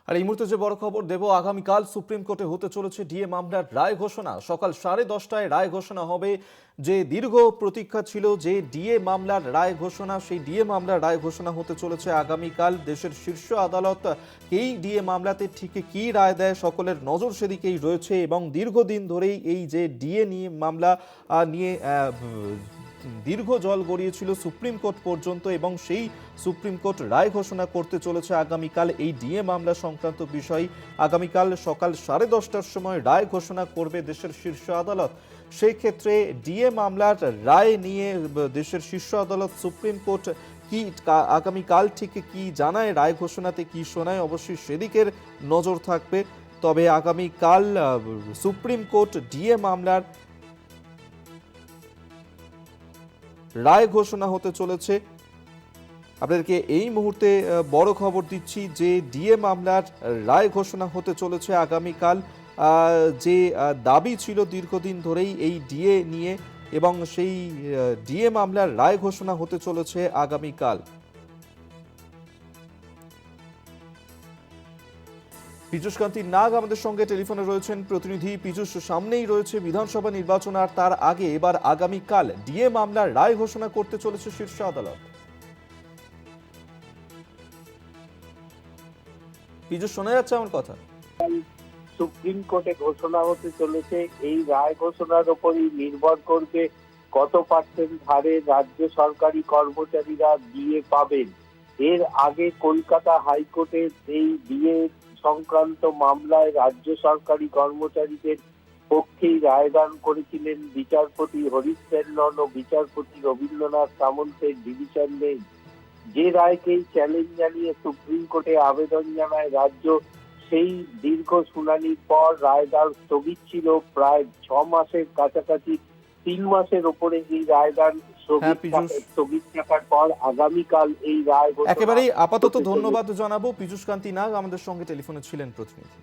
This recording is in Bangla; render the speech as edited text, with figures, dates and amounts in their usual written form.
আর এই মুহূর্তে যে বড় খবর দেব, আগামীকাল সুপ্রিম কোর্টে হতে চলেছে ডিএ মামলার রায় ঘোষণা। সকাল 10:30টায় রায় ঘোষণা হবে। যে দীর্ঘ প্রতীক্ষা ছিল যে ডিএ মামলার রায় ঘোষণা, সেই ডিএ মামলার রায় ঘোষণা হতে চলেছে আগামীকাল। দেশের শীর্ষ আদালত এই ডিএ মামলাতে ঠিক কি রায় দেয়, সকলের নজর সেদিকেই রয়েছে। এবং দীর্ঘদিন ধরেই এই যে ডিএ নিয়ে মামলা নিয়ে দীর্ঘ জল গড়িয়েছিল সুপ্রিম কোর্ট পর্যন্ত, এবং সেই সুপ্রিম কোর্ট রায় ঘোষণা করতে চলেছে আগামীকাল এই ডিএ মামলা সংক্রান্ত বিষয়। আগামীকাল সকাল 10:30টার সময় রায় ঘোষণা করবে দেশের শীর্ষ আদালত। সেই ক্ষেত্রে ডিএ মামলার রায় নিয়ে দেশের শীর্ষ আদালত সুপ্রিম কোর্ট কি আগামীকাল ঠিক কি জানায়, রায় ঘোষণাতে কি শোনায়, অবশ্যই সেদিকের নজর থাকবে। তবে আগামীকাল সুপ্রিম কোর্ট ডিএ মামলার রায় ঘোষণা হতে চলেছে। আপনাদেরকে এই মুহূর্তে বড় খবর দিচ্ছি যে ডিএ মামলার রায় ঘোষণা হতে চলেছে আগামীকাল। যে দাবি ছিল দীর্ঘদিন ধরেই এই ডিএ নিয়ে, এবং সেই ডিএ মামলার রায় ঘোষণা হতে চলেছে আগামীকাল। পীযূষ কান্তি নাগ আমাদের সঙ্গে টেলিফোনে রয়েছেন। প্রতিনিধি পীযূষ, সামনেই রয়েছে বিধানসভা নির্বাচন, আর তার আগে এবার আগামীকাল ডিএ মামলার রায় ঘোষণা করতে চলেছে শীর্ষ আদালত। পীযূষ, শোনা যাচ্ছে আমার কথা? সুপ্রিম কোর্টে ঘোষণা হতে চলেছে। এই রায় ঘোষণার উপরই নির্ভর করবে কত পার্সেন্ট হারে রাজ্য সরকারি কর্মচারীরা ডিএ পাবেন। এর আগে কলকাতা হাইকোর্টের এই ডিএ সংক্রান্ত মামলায় রাজ্য সরকারি কর্মচারীদের পক্ষেই রায়দান করেছিলেন বিচারপতি হরিশ সেনন ও বিচারপতি রবীন্দ্রনাথ সামন্তের ডিভিশন বেঞ্চ। যে রায়কেই চ্যালেঞ্জ জানিয়ে সুপ্রিম কোর্টে আবেদন জানায় রাজ্য, সেই দীর্ঘ শুনানির পর রায়দান স্থগিত ছিল প্রায় 6 মাসের কাছাকাছি। 3 মাসের ওপরে এই রায়দান স্থগিত থাকার পর আগামীকাল এই রায় একেবারেই আপাতত ধন্যবাদ জানাবো। পীযূষ কান্তি নাগ আমাদের সঙ্গে টেলিফোনে ছিলেন প্রতিনিধি।